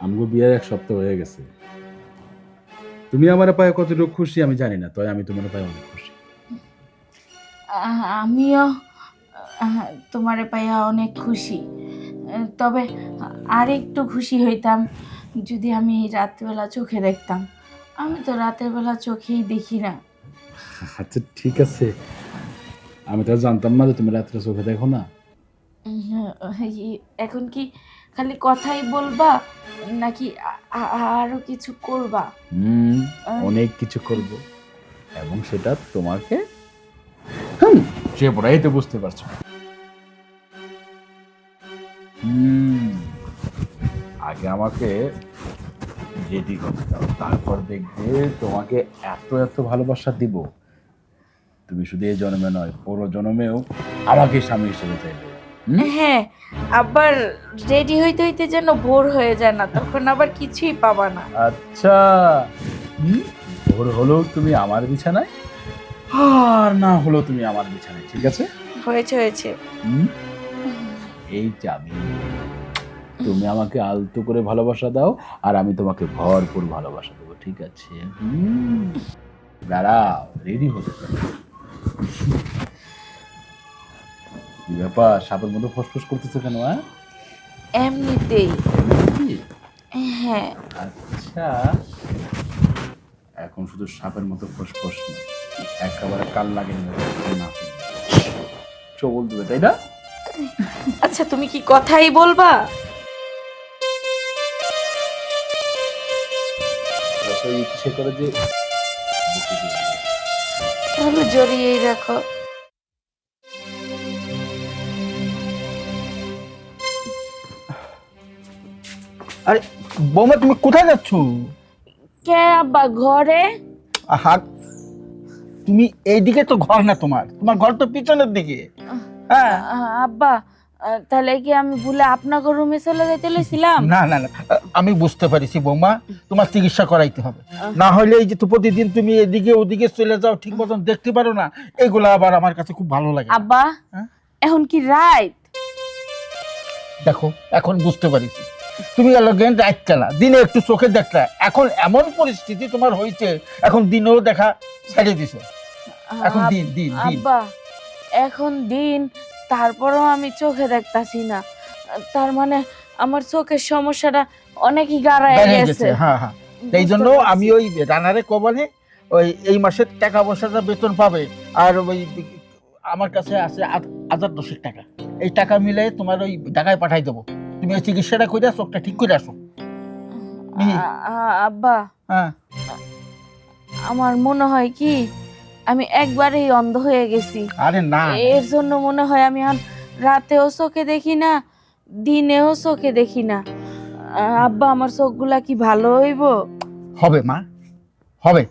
আমগো বিয়ের 1 সপ্তাহ হয়ে গেছে। তুমি আমার পায়ে কতটুকু খুশি আমি জানি না, তবে আমি তোমার পায়ে অনেক খুশি। আমিও তোমারে পাইয়া অনেক খুশি। তবে আর একটু খুশি হইতাম যদি আমি রাত্রিবেলা চোখে দেখতাম। আমি তো রাতের বেলা চোখেই দেখি না। আচ্ছা ঠিক আছে, আমি তো আর জানতাম না যে তুমি রাত্রে চোখে দেখো না। এখন কি খালি কথাই বলবা নাকি আরো কিছু করবা? হুম, আহ, অনেক কিছু করব, এবং সেটা তোমাকে হুম সে পড়াই তো বুঝতে পারছো। হুম, আগে আমাকে রেডি করতে দাও, তারপর দেখবে তোমাকে এত এত ভালোবাসা দিব, তুমি শুধু এই জন্মে নয় পুরো জন্মেও আমাকে স্বামী হিসেবে চাইবে। হুম? হ্যাঁ, আবার রেডি হইতে হইতে যেন বোর হয়ে যায় না, তখন আবার কিছুই পাবা না। আচ্ছা, হুম, ভোর হলেও তুমি আমার বিছানায়, আর না হলেও তুমি আমার বিছানায়, ঠিক আছে? হয়েছে হয়েছে। হুম, এই চাবি, তুমি আমাকে আলতো করে ভালোবাসা দাও, আর আমি তোমাকে ভরপুর ভালোবাসা দেবো, ঠিক আছে? হুম, দাঁড়াও, রেডি হতে পারো। কি ব্যাপার, সাপের মতো ফসফস করতেছো কেন? এমনিতেই। কি? হ্যাঁ। আচ্ছা, এখন শুধু সাপের মতো ফসফস না, একেবারে কাল লাগে না, চবল দেবে, তাই না? আচ্ছা, তুমি কি কথাই বলবা? যত ইচ্ছে করে যে বুকে জড়িয়ে ধরো। তাহলে জড়িয়েই রাখো। আরে বৌমা, তুমি কোথায় যাচ্ছ? কে আব্বা, ঘরে? আহা, তুমি এইদিকে তো ঘর না, তোমার তোমার ঘর তো পিছনের দিকে। হ্যাঁ। আব্বা, তাহলে কি আমি ভুলে আপনার রুমে চলে যেতে লইছিলাম? না না না, আমি বুঝতে পারিছি বৌমা, তোমার চিকিৎসা করাইতে হবে। না হলে এই যে প্রতিদিন তুমি এদিকে ওদিকে চলে যাও, ঠিক মতন দেখতে পারো না, এগুলো আবার আমার কাছে খুব ভালো লাগে না। আব্বা, হ্যাঁ? এখন কি রাইত? দেখো, এখন বুঝতে পারিছি তুমি গেল জ্ঞান রাত কেনা, দিনে একটু চোখে দেখলা, এখন এমন পরিস্থিতি তোমার হয়েছে, এখন দিনেও দেখা ছেড়ে দিছো। এখন দিন দিন দিন। আব্বা, এখন দিন, তারপরেও আমি চোখে দেখতাছি না। তার মানে আমার চোখের সমস্যাটা অনেকই গাড়ায় বেড়ে গেছে। গেছে, হ্যাঁ হ্যাঁ। এই বুঝতে জন্য পারছি। আমি ওই রানারে কবানে ওই এই মাসের টাকা পয়সাটা বেতন পাবে, আর ওই আমার কাছে আছে 8,000-10 টাকা, এই টাকা মিলে তোমার ওই ঢাকায় পাঠাই দেবো। তুমি ওই চিকিৎসাটা করে চোখটা ঠিক করে আসো। মিহি। আব্বা, হ্যাঁ। আমার মনে হয় কি আমি একবারেই অন্ধ হয়ে গেছি। আরে না, এর জন্য মনে হয় আমি আর রাতেও চোখে দেখি না, দিনেও চোখে দেখি না। আব্বা, আমার চোখগুলা কি ভালো হইব? হবে মা, হবে।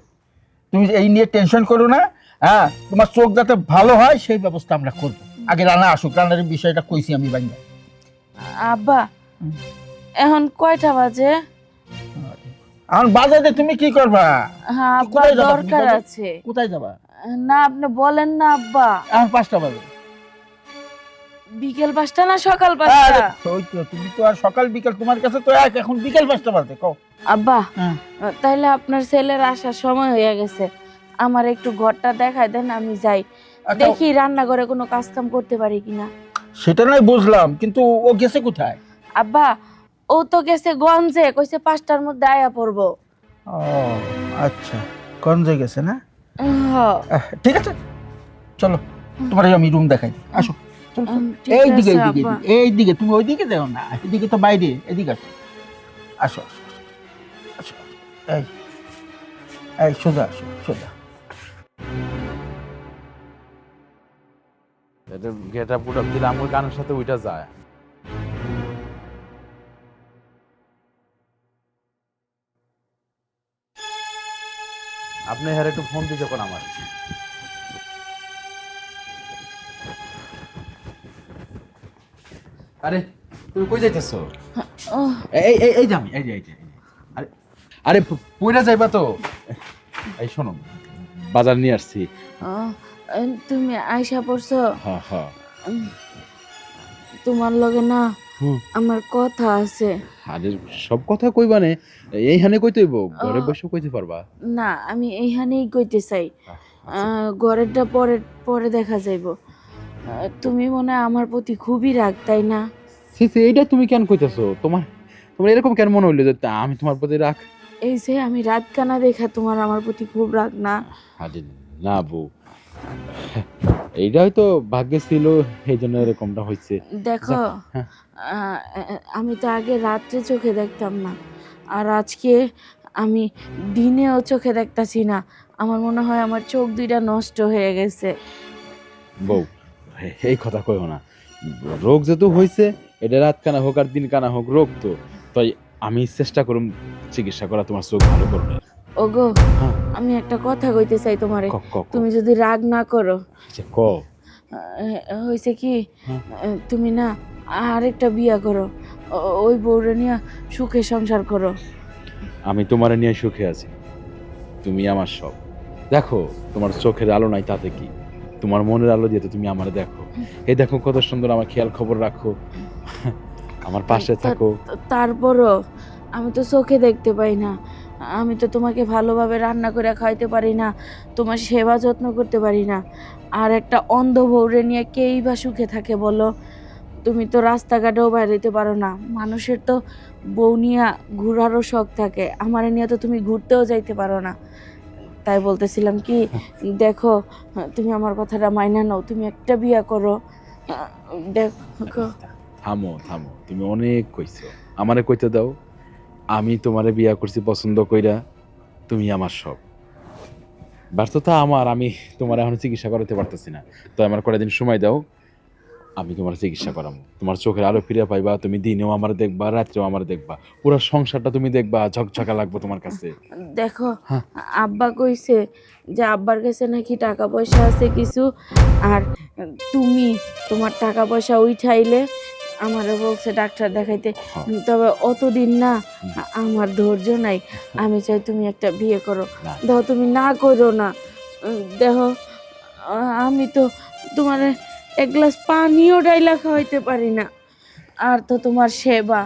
তুমি এই নিয়ে টেনশন করো না। হ্যাঁ, তোমার চোখ যাতে ভালো হয় সেই ব্যবস্থা আমরা করবো। আগে রানা আসুক, রানার বিষয়টা কইছি আমি বাইন্দা। আব্বা, এখন কয়টা বাজে? এখন বাজারে তুমি কি করবা? হ্যাঁ আব্বা, কোথায় যাবা তুমি দরকার বাজারে? আছে। কোথায় যাবা? না, আপনি বলেন না আব্বা। এখন 5টা বাজে। বিকেল 5টা না সকাল আরে 5টা? ওই তো, তুমি তো আর সকাল বিকাল তোমার কাছে তো এক, এখন বিকেল 5টা বাজে কও। আব্বা, হ্যাঁ। তাইলে আপনার ছেলের আসার সময় হয়ে গেছে, আমার একটু ঘরটা দেখায় দেন, আমি যাই আচ্ছা, দেখি রান্নাঘরে কোনো কাজ কাম করতে পারি কিনা। সেটা নয় বুঝলাম, কিন্তু ও গেছে কোথায়? আব্বা, ও তো গেছে গঞ্জে, কইছে 5টার মধ্যে আয়া পড়বো। ও আচ্ছা, গঞ্জে গেছে না? হ। ঠিক আছে, চলো তোমার আমি রুম দেখাই দিই। আসো, চলো চলো। ঠিক এইদিকে আছে এইদিকে আব্বা। এইদিকে, এইদিকে, তুমি ওইদিকে যাও না, এদিকে তো বাইরে, এদিকে আসো। আসো আসো আসো, আসো। এই এই সোজা আসো, সোজা। এটা গেট আপ গুট আপ দিলে আমার গানের সাথে ওইটা যায়। আপনি হ্যাঁ একটু ফোন দিয়ে যখন আমার, আরে তুমি কই যাইতেছো? ও, এই এই এই যে আমি, এই যে এই যে এই যে। আরে আরে পয়রা যাইবা তো? এই শোনো, বাজার নিয়ে আসছি। ও, তুমি আয়সা পড়ছো? হ্যাঁ হ্যাঁ। উম, তোমার লগে না হুম। আমার কথা আছে। আরে সব কথা কইবা নে, এইখানে কইতে হইব, ঘরে বসে কইতে পারবা। না, আমি এইখানেই কইতে চাই। আচ্ছা। ঘরেরটা পরে পরে দেখা যাইব। তুমি মনে হয় আমার প্রতি খুবই রাগ, তাই না? সি সি, এইটা তুমি কেন কইতাছো? তোমার তোমার এরকম কেন মনে হইলো যে আমি তোমার প্রতি রাগ? এই যে আমি রাত কানা দেখা তোমার আমার প্রতি খুব রাগ না? আরে না বউ, এইটা হয়তো ভাগ্যে ছিল, এই জন্য এরকমটা হয়েছে। দেখো, হ্যাঁ। আমি তো আগে রাত্রে চোখে দেখতাম না, আর আজকে আমি দিনেও চোখে দেখতাছি না। আমার মনে হয় আমার চোখ দুইটা নষ্ট হয়ে গেছে। বউ, এই কথা কইও না। রোগ যেহেতু হয়েছে, এটা রাত কানা হোক আর দিন কানা হোক, রোগ তো। তাই আমি চেষ্টা করুম চিকিৎসা করা, তোমার চোখ ভালো করবে। ওগো, হ্যাঁ। আমি একটা কথা কইতে চাই তোমারে, ক ক ক। তুমি যদি রাগ না করো। আচ্ছা, ক। হয়েছে কি, হ্যাঁ। তুমি না আরেকটা বিয়া করো, ওই বউরে নিয়ে সুখে সংসার করো। আমি তোমার নিয়ে সুখে আছি, তুমি আমার সব। দেখো, তোমার চোখের আলো নাই তাতে কি, তোমার মনের আলো দিয়ে তো তুমি আমার দেখো। এই দেখো কত সুন্দর, আমার খেয়াল খবর রাখো, আমার পাশে থাকো। তারপরও আমি তো চোখে দেখতে পাই না, আমি তো তোমাকে ভালোভাবে রান্না করে খাইতে পারি না, তোমার সেবা যত্ন করতে পারি না। আর একটা অন্ধ বউরে নিয়ে কেই বা সুখে থাকে বলো? তুমি তো রাস্তাঘাটেও বেরোতে পারো না, মানুষের তো বউ নিয়ে ঘোরারও শখ থাকে, আমারে নিয়ে তো তুমি ঘুরতেও যাইতে পারো না। তাই বলতেছিলাম কি, দেখো, তুমি আমার কথাটা মাইনা নাও, তুমি একটা বিয়া করো। দেখো, থামো থামো, তুমি অনেক কইছো, আমারে কইতে দাও। আমি তোমারে বিয়া করছি পছন্দ কইরা, তুমি আমার সব। ব্যর্থতা আমার, আমি তোমার এখন চিকিৎসা করাতে পারতেছি না, তো আমার কটা দিন সময় দাও, আমি তোমার চিকিৎসা করাবো। তোমার চোখের আলো ফিরে পাইবা, তুমি দিনেও আমার দেখবা, রাত্রেও আমার দেখবা, পুরো সংসারটা তুমি দেখবা ঝকঝকা লাগবে তোমার কাছে। দেখো, হ্যাঁ। আব্বা কইছে যে আব্বার কাছে নাকি টাকা পয়সা আছে কিছু, আর তুমি তোমার টাকা পয়সা উঠাইলে আমারও বলছে ডাক্তার দেখাইতে। হ্যাঁ। তবে অতদিন না, আমার ধৈর্য নাই। আমি চাই তুমি একটা বিয়ে করো। না। দেখো, তুমি না করো না। দেখো, আমি তো তোমার এক গ্লাস পানিও ডাইলা খাওয়াইতে পারি না, আর তো তোমার সেবা,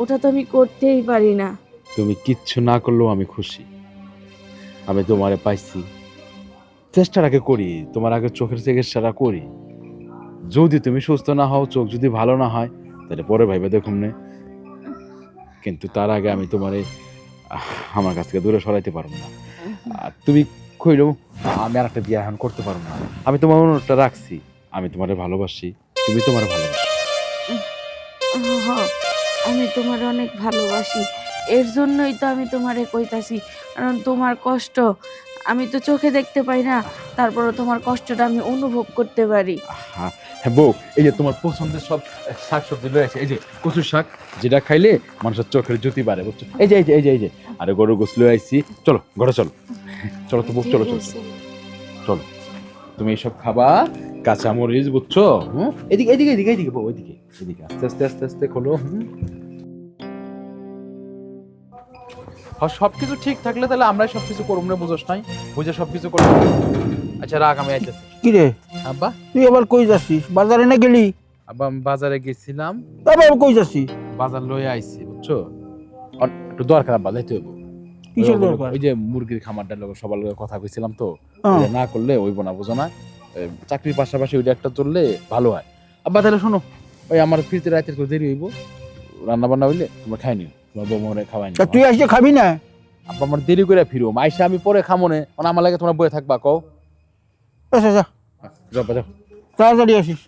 ওটা তো আমি করতেই পারি না। তুমি কিচ্ছু না করলেও আমি খুশি। আমি তোমারে পাইছি, চেষ্টাটাকে করি, তোমার আগে চোখের চিকিৎসাটা করি। যদি তুমি সুস্থ না হও, চোখ যদি ভালো না হয়, তাহলে পরে ভাইবা দেখুন নে। কিন্তু তার আগে আমি তোমারে আমার কাছ থেকে দূরে সরাইতে পারবো না। আর তুমি কইলো আমি আর একটা বিয়ে এখন করতে পারবো না, আমি তোমার অনুরোধটা রাখছি। আমি তোমারে ভালোবাসি, তুমি তোমার ভালোবাসি। হ্যাঁ, আমি তোমার অনেক ভালোবাসি, এর জন্যই তো আমি তোমারে কইতাছি, কারণ তোমার কষ্ট আমি তো চোখে দেখতে পাই না, তারপরও তোমার কষ্টটা আমি অনুভব করতে পারি। হ্যাঁ হ্যাঁ বউ, এই যে তোমার পছন্দের সব শাক সবজি রয়েছে, এই যে কচুর শাক, যেটা খাইলে মানুষের চোখের জ্যোতি বাড়ে, বুঝছো? এই যে এই যে এই যে এই যে আরে গরু গোস লয়ে আইছি, চলো ঘরে চলো। চলো তো বউ, চলো চলো চলো। চলো, তুমি এইসব খাবা, কাঁচা মরিচ, বুঝছো? হুম, এদিকে এদিকে এদিকে এদিকে বউ, এদিকে এদিকে, আস্তে আস্তে আস্তে আস্তে খোলো। সবকিছু ঠিক থাকলে তাহলে আমরাই সবকিছু করবো না, বুঝোস নাই? বুঝে সবকিছু করবো। আচ্ছা রাখ, আমি আইতেছি। কি রে, আব্বা, তুই আবার কই যাচ্ছিস? বাজারে না গেলি? আব্বা আমি বাজারে গেছিলাম, আবার কই যাচ্ছিস? বাজার লয়ে আইছি, বুঝছো? একটু দরকার আব্বা, যাইতে হইব। কিসের দরকার? ওই যে মুরগির খামারটার লোক সবার লোকের কথা কইছিলাম তো, হ্যাঁ। ওইটা না করলে হইব না, বুঝো না? চাকরির পাশাপাশি ওইটা একটা চললে ভালো হয়। আব্বা তাহলে শোনো, ওই আমার ফিরতে রাতের তো দেরি হইব, রান্না বান্না হইলে তোমরা খাই নিও, তোমার বউ মনে খাওয়াই তা নিও। তুই আজকে খাবি না? আব্বা আমার দেরি করে ফিরো, আইসা আমি পরে খামো নে, মানে আমার লাগে তোমরা বয়ে থাকবা, কও। আচ্ছা যা, যাও যাও, তাড়াতাড়ি আসিস।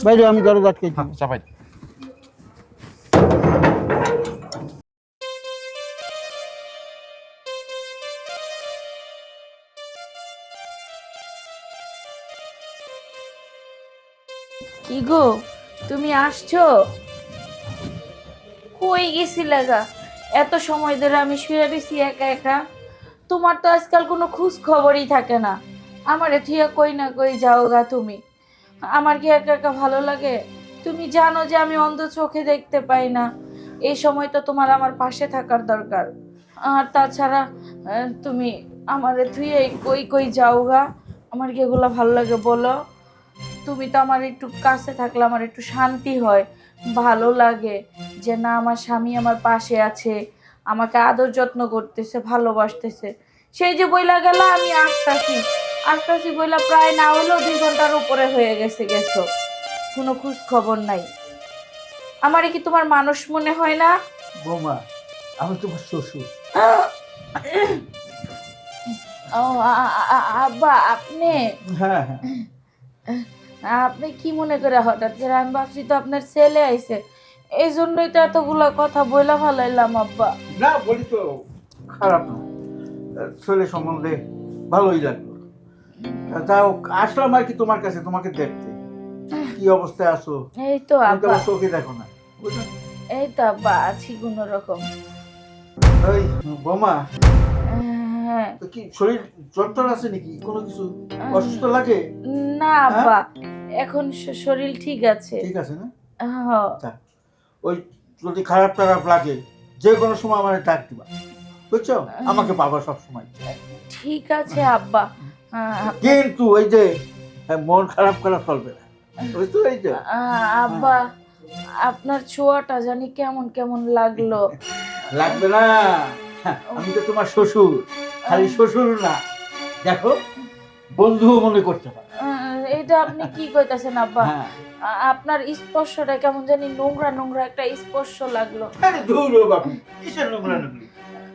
বাইরে আমি দরজা আটকে দিই। চাপাই। কি গো, তুমি আসছো? কই গেছিলা গা? এত সময় ধরে আমি শুয়ে রয়েছি একা একা, তোমার তো আজকাল কোনো খোঁজ খবরই থাকে না। আমারে থিয়া কই না কই যাও গা তুমি। আমার কি একা একা ভালো লাগে? তুমি জানো যে আমি অন্ধ, চোখে দেখতে পাই না, এই সময় তো তোমার আমার পাশে থাকার দরকার। আর তাছাড়া তুমি আমারে থুয়ে কই কই যাও গা? আমার কি এগুলো ভালো লাগে বলো? তুমি তো আমার একটু কাছে থাকলে আমার একটু শান্তি হয়, ভালো লাগে যে না আমার স্বামী আমার পাশে আছে, আমাকে আদর যত্ন করতেছে, ভালোবাসতেছে। সেই যে বইলা গেল আমি আসতাছি বইলা প্রায় না হলেও 2 ঘন্টার উপরে হয়ে গেছো, কোনো খোঁজ খবর নাই। আমারে কি তোমার মানুষ মনে হয় না? বৌমা, আমি তোমার শ্বশুর। ও আব্বা, আপনি হ্যাঁ হ্যাঁ, আপনি কি মনে করে হঠাৎ করে? আমি ভাবছি তো আপনার ছেলে আইছে, এই জন্যই তো এতগুলা কথা বইলা ফেলাইলাম আব্বা। না বলি তো খারাপ না, ছেলে সম্বন্ধে ভালোই লাগলো। তাও আসলাম আর কি তোমার কাছে, তোমাকে দেখতে কি অবস্থায় আছো। এই তো তুমি তো আব্বা, আমার চোখে দেখো না, বুঝলে? এই তো আব্বা আছি কোনো রকম। ওই বোমা, হ্যাঁ, তো কি শরীর জ্বর টর আছে নাকি, কোনো কিছু অসুস্থ লাগে? না আব্বা, এখন শরীর ঠিক আছে। ঠিক আছে না? হ্যাঁ। তা, ওই যদি খারাপ টারাপ লাগে যে কোনো সময় আমার ডাক দিবা, বুঝছো? আমাকে পাবা সব সময়। ঠিক আছে আব্বা। কিন্তু ওই যে মন খারাপ করা চলবে না, বুঝছো? এই যে আব্বা, আপনার ছোঁয়াটা জানি কেমন কেমন লাগলো। লাগবে না, আমি তো তোমার শ্বশুর, খালি শ্বশুর না, দেখো বন্ধুও মনে করতে পারো। এটা আপনি কি কইতাছেন আব্বা? হ্যাঁ, আপনার স্পর্শটা কেমন জানি নোংরা নোংরা একটা স্পর্শ লাগলো। আরে ধুর বাবু, কিসের নোংরা নোংরি?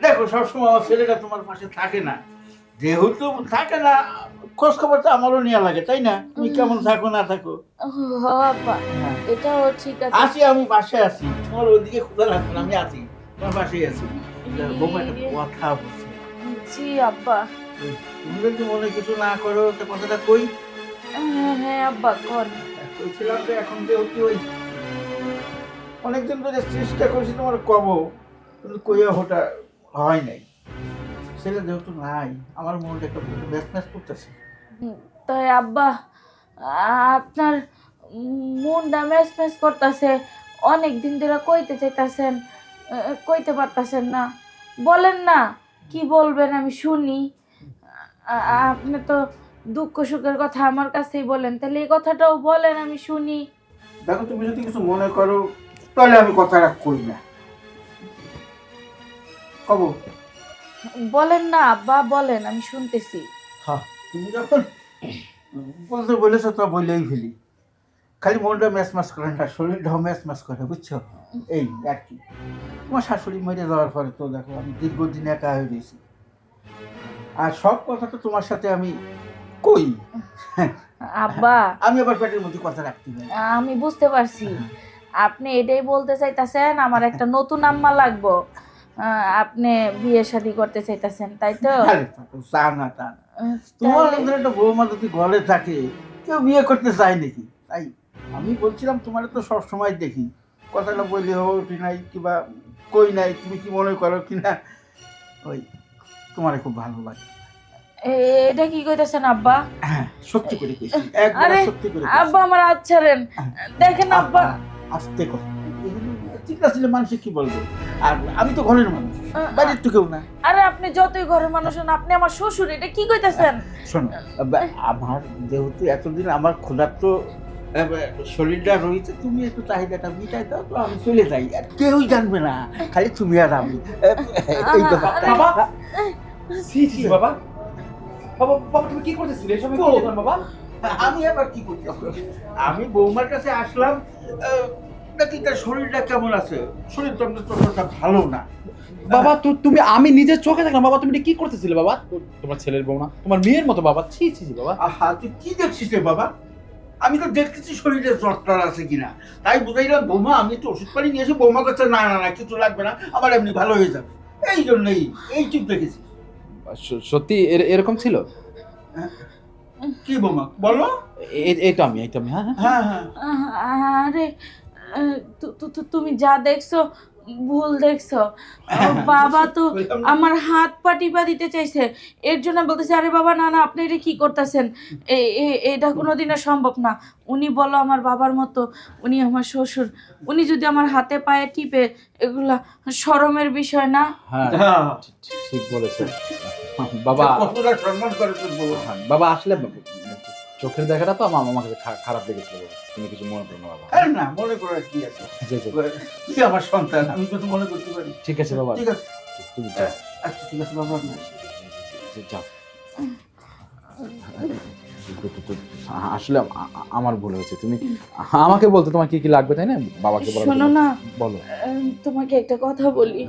দেখো সবসময় আমার ছেলেটা তোমার পাশে থাকে না, যেহেতু থাকে না, খোঁজ খবর তো আমারও নেওয়া লাগে, তাই না? তুমি কেমন থাকো না থাকো। আব্বা, এটাও ঠিক আছে। আছি, আমি পাশে আছি, তোমার ওইদিকে ক্ষুধা লাগবে না, আমি আছি, তোমার পাশেই আছি। বৌমা একটা কথা বলছে, জি আব্বা। তুমি যদি মনে কিছু না করো তো কথাটা কই। হ্যাঁ আব্বা, কোন? বলছিলাম যে এখন যেহেতু ওই অনেকদিন ধরে চেষ্টা করছি তোমার কব, কিন্তু কইয়া ওটা হয় নাই। ছেলে যেহেতু নাই, আমার মনটা একটা ম্যাচ ম্যাচ করতেছে। তাই আব্বা, আপনার মনটা ম্যাচ ম্যাচ করতেছে, অনেক দিন ধরে কইতে চাইতাছেন, কইতে পারতাছেন না, বলেন না কি বলবেন আমি শুনি। আপনি তো দুঃখ সুখের কথা আমার কাছেই বলেন, তাহলে এই কথাটাও বলেন আমি শুনি। দেখো তুমি যদি কিছু মনে করো তাহলে আমি কথাটা কই না, কব। বলেন না আব্বা, বলেন, আমি শুনতেছি। হ্যাঁ, তুমি যখন বলতে বলেছো তো বলেই ফেলি। খালি মনটা ম্যাচ ম্যাচ করে না, শরীরটাও ম্যাচ ম্যাচ করে, বুঝছো? এই আর কি, তোমার শাশুড়ি মেরে যাওয়ার পরে তো দেখো আমি দীর্ঘদিন একা হয়ে রয়েছি, আর সব কথা তো তোমার সাথে আমি কই। আব্বা, আমি আবার পেটের মধ্যে কথা রাখতে পারি। আমি বুঝতে পারছি আপনি এটাই বলতে চাইতাছেন আমার একটা নতুন আম্মা লাগবো, আপনি বিয়ে শাদী করতে চাইতাছেন, তাই তো? আরে বাবা, তা না তা না। তোমার তাহলে- মধ্যে একটা বৌমা যদি ঘরে থাকে, কেউ বিয়ে করতে চায় নাকি? তাই আমি বলছিলাম তোমার তো সব সময় দেখি, কথাটা বললে ওঠি নাই কিবা কই নাই, তুমি কি মনে করো কিনা, ওই তোমার খুব ভালো লাগে। এটা কি কইতাছেন আব্বা? হ্যাঁ, সত্যি করে কইছি, একবার আরে সত্যি করে আব্বা, আমার হাত ছাড়েন, দেখেন আব্বা। আস্তে কথা, ঠিক আছে, মানুষ কি বলবে, আর আমি তো ঘরের মানুষ, বাড়ির তো কেউ না। আরে আপনি যতই ঘরের মানুষ হন, আপনি আমার শ্বশুর, এটা কি কইতাছেন? শোনো, আমার যেহেতু এতদিন আমার ক্ষুধার্ত শরীরটা রয়েছে, তুমি একটু চাহিদাটা মিটাই দাও তো, আমি চলে যাই, আর কেউই জানবে না, খালি তুমি আর আমি। এই ব্যাপারটা। বাবা, ছি ছি বাবা, বাবা বাবা তুমি কি করতেছিলে এসব? কি করলেন বাবা? আমি আবার কি করতে হবে? আমি বৌমার কাছে আসলাম, নাকি তার শরীরটা কেমন আছে, শরীর তো তোমরা ভালো না। বাবা তুমি, আমি নিজের চোখে দেখলাম বাবা, তুমি এটা কি করতেছিলে বাবা? তোমার ছেলের বউ না, তোমার মেয়ের মতো বাবা, ছি ছি ছি বাবা। আহা, তুই কি দেখছিস রে বাবা? আমি তো দেখতেছি শরীরে জ্বর টর আছে কিনা, তাই বুঝাইলাম বৌমা আমি একটু ওষুধ পানি নিয়ে এসে, বৌমা কাছে না না না কিছু লাগবে না, আমার এমনি ভালো হয়ে যাবে, এই জন্যই এই চুপ দেখেছি। সত্যি এরকম ছিল? কি বৌমা বলো? এই তো আমি হ্যাঁ হ্যাঁ। হ্যাঁ হ্যাঁ, আরে তুমি যা দেখছো ভুল দেখছো। বাবা তো আমার হাত পা টিপা দিতে চাইছে, এর জন্য বলতেছে আরে বাবা না না আপনি এটা কি করতেছেন, এটা কোনোদিনও সম্ভব না। উনি বলো আমার বাবার মতো, উনি আমার শ্বশুর, উনি যদি আমার হাতে পায়ে টিপে, এগুলা শরমের বিষয় না? হ্যাঁ হ্যাঁ, ঠিক বলেছেন বাবা। কতটা সম্মান করে তোর বউ। বাবা আসলে চোখের দেখাটা তো আমার কাছে খারাপ লেগেছিল বাবা, তুমি কিছু মনে করো না বাবা। আরে না, মনে করার কি আছে? জি জি তুই আমার সন্তান, আমি কিছু মনে করতে পারি। ঠিক আছে বাবা, ঠিক আছে, তুমি যাও। আচ্ছা ঠিক আছে বাবা। যাও। আসলে আমার ভুল হয়েছে, তুমি আমাকে বলতে তোমার কি কি লাগবে তাই না, বাবাকে বলো। শোনো না, বলো তোমাকে একটা কথা বলি।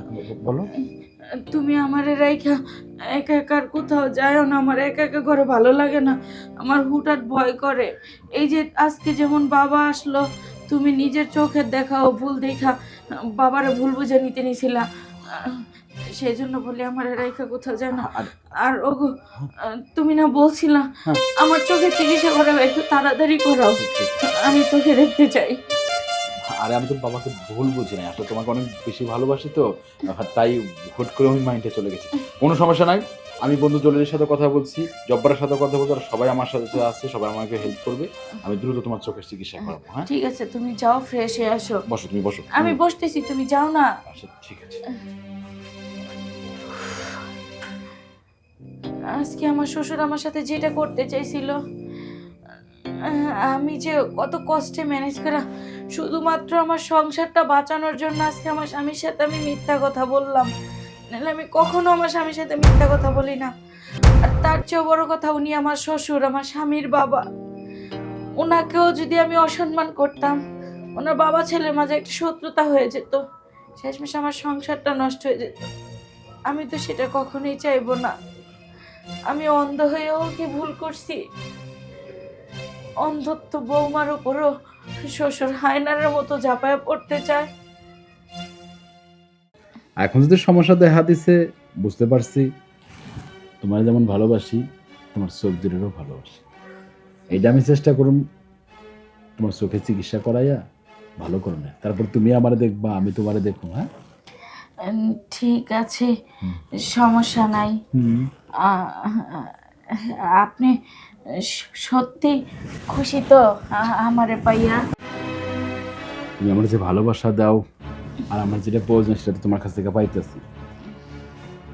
বলো। তুমি আমার রাইখা একা একা আর কোথাও যাও না, আমার একা একা ঘরে ভালো লাগে না, আমার হুটহাট ভয় করে। এই যে আজকে যেমন বাবা আসলো, তুমি নিজের চোখের দেখাও ভুল দেখা বাবারে ভুল বুঝে নিতে নিছিলা, সেই জন্য বলি আমার রাইখা কোথাও যায় না। আর ওগো, তুমি না বলছিলা আমার চোখের চিকিৎসা করাও, একটু তাড়াতাড়ি করাও, আমি তোকে দেখতে চাই। আরে আমি তো বাবাকে ভুল বুঝি না, আসলে তোমাকে অনেক বেশি ভালোবাসি তো, তাই হুট করে আমি মাইন্ডে চলে গেছি। কোনো সমস্যা নাই, আমি বন্ধু জলিলের সাথে কথা বলছি, জব্বারের সাথে কথা বলছি, আর সবাই আমার সাথে আছে, সবাই আমাকে হেল্প করবে। আমি দ্রুত তোমার চোখের চিকিৎসা করবো। হ্যাঁ ঠিক আছে, তুমি যাও, ফ্রেশ হয়ে আসো। বসো, তুমি বসো। আমি বসতেছি, তুমি যাও না। আচ্ছা ঠিক আছে। আজকে আমার শ্বশুর আমার সাথে যেটা করতে চাইছিল, আমি যে কত কষ্টে ম্যানেজ করা, শুধুমাত্র আমার সংসারটা বাঁচানোর জন্য আজকে আমার স্বামীর সাথে আমি মিথ্যা কথা বললাম। নাহলে আমি কখনো আমার স্বামীর সাথে মিথ্যা কথা বলি না। আর তার চেয়েও বড় কথা, উনি আমার শ্বশুর, আমার স্বামীর বাবা। ওনাকেও যদি আমি অসম্মান করতাম, ওনার বাবা ছেলের মাঝে একটা শত্রুতা হয়ে যেত, শেষমেশ আমার সংসারটা নষ্ট হয়ে যেত। আমি তো সেটা কখনোই চাইবো না। আমি অন্ধ হয়েও কি ভুল করছি? অন্ধত্ব বৌমার উপরও শ্বশুর হায়নারের মতো ঝাঁপায় পড়তে চায়। এখন যদি সমস্যা দেখা দিছে, বুঝতে পারছি তোমার যেমন ভালোবাসি, তোমার চোখ দুটোরও ভালোবাসি। এইটা আমি চেষ্টা করুন তোমার চোখের চিকিৎসা করাইয়া ভালো করো না, তারপর তুমি আমারে দেখবা, আমি তোমারে দেখুন। হ্যাঁ ঠিক আছে, সমস্যা নাই। আ- আপনি সত্যি খুশি তো আমারে পাইয়া? তুমি আমার যে ভালোবাসা দাও, আর আমার যেটা প্রয়োজন সেটা তো তোমার কাছ থেকে পাইতেছি।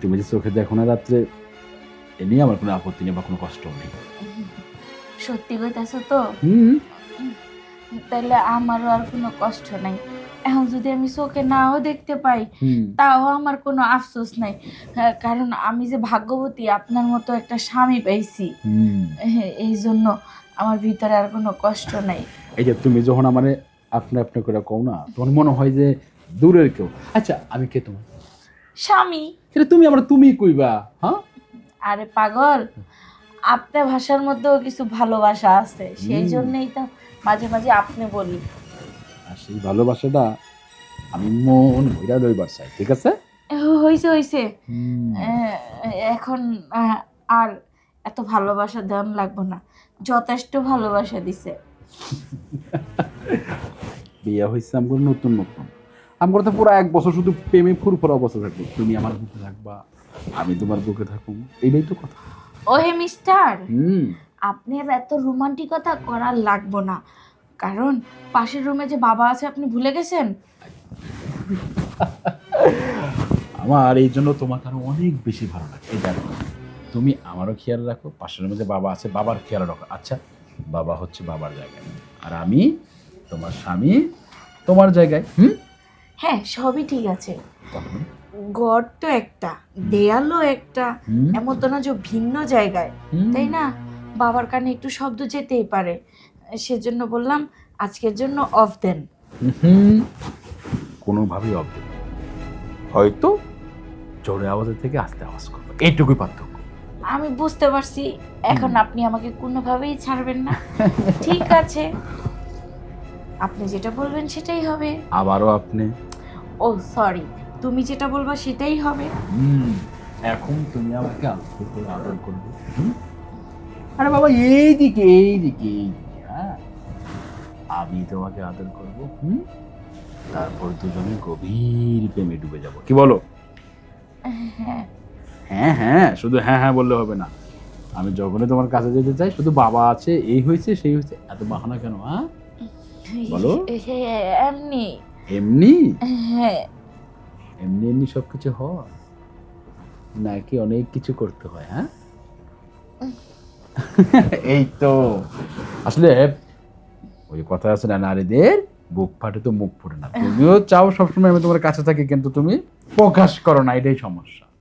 তুমি যে চোখে দেখো না রাত্রে, এ নিয়ে আমার কোনো আপত্তি নেই বা কোনো কষ্ট নেই। সত্যি কইতাছো তো? তাহলে আমারও আর কোনো কষ্ট নাই। এখন যদি আমি চোখে নাও দেখতে পাই, তাও আমার কোনো আফসোস নাই, কারণ আমি যে ভাগ্যবতী, আপনার মতো একটা স্বামী পাইছি। এই জন্য আমার ভিতরে আর কোনো কষ্ট নাই। এই যে তুমি যখন আমারে আপনি আপনি করে কও না, তখন মনে হয় যে দূরের কেউ। আচ্ছা আমি কে তোমার স্বামী? এটা তুমি আমরা তুমি কইবা? হ্যাঁ আরে পাগল, আপনার ভাষার মধ্যেও কিছু ভালোবাসা আছে, সেই জন্যই তো মাঝে মাঝে আপনি বলি। আর সেই ভালোবাসাটা আমি মন ভইরা লইবার চাই, ঠিক আছে? হইছে হইছে, এখন আর এত ভালোবাসা দেন লাগবো না, যথেষ্ট ভালোবাসা দিছে। বিয়া হয়েছে আমার নতুন নতুন, আমার তো পুরো 1 বছর শুধু প্রেমে ফুরফুরা অবস্থা থাকবো। তুমি আমার বুকে থাকবা, আমি তোমার বুকে থাকুন, এইটাই তো কথা। ওহে মিস্টার, আপনার এত রোমান্টিকতা করার লাগবো না, কারণ পাশের রুমে যে বাবা আছে আপনি ভুলে গেছেন। আমার এই জন্য তোমাকে আরো অনেক বেশি ভালো লাগে। এই দেখো, তুমি আমারও খেয়াল রাখো, পাশের মধ্যে বাবা আছে, বাবার খেয়াল রাখো। আচ্ছা, বাবা হচ্ছে বাবার জায়গায়, আর আমি তোমার স্বামী তোমার জায়গায়। হ্যাঁ, সবই ঠিক আছে। ঘর তো একটা, দেয়ালও একটা, এমন তো না যে ভিন্ন জায়গায়, তাই না? বাবার কানে একটু শব্দ যেতেই পারে, সেজন্য বললাম আজকের জন্য অফ দেন। কোনোভাবেই অফ দেব, হয়তো জোরে আওয়াজের থেকে আস্তে আওয়াজ করবো, এইটুকুই পার্থক্য। আমি বুঝতে পারছি, এখন আপনি আমাকে কোনোভাবেই ছাড়বেন না। ঠিক আছে, আপনি যেটা বলবেন সেটাই হবে। আবারও আপনি? ও সরি, তুমি যেটা বলবা সেটাই হবে। এখন তুমি আমাকে আস্তে করে আদর করবে। আরে বাবা, এইদিকে এইদিকে এইদিকে, হ্যাঁ আমি তোমাকে আদর করব, তারপর দুজনে গভীর প্রেমে ডুবে যাব। কি বলো? হ্যাঁ হ্যাঁ হ্যাঁ, শুধু হ্যাঁ হ্যাঁ বললে হবে না। আমি যখনই তোমার কাছে যেতে চাই, শুধু বাবা আছে, এই হয়েছে সেই হয়েছে, এত বাহানা কেন? হ্যাঁ বলো। এমনি এমনি? হ্যাঁ, এমনি এমনি সব কিছু হয় নাকি অনেক কিছু করতে হয়? হ্যাঁ এই তো আসলে ওই কথা আছে না, নারীদের বুক ফাটে তো মুখ ফুটে না। তুমিও চাও সবসময় আমি তোমার কাছে থাকি, কিন্তু তুমি প্রকাশ করো না, এটাই সমস্যা।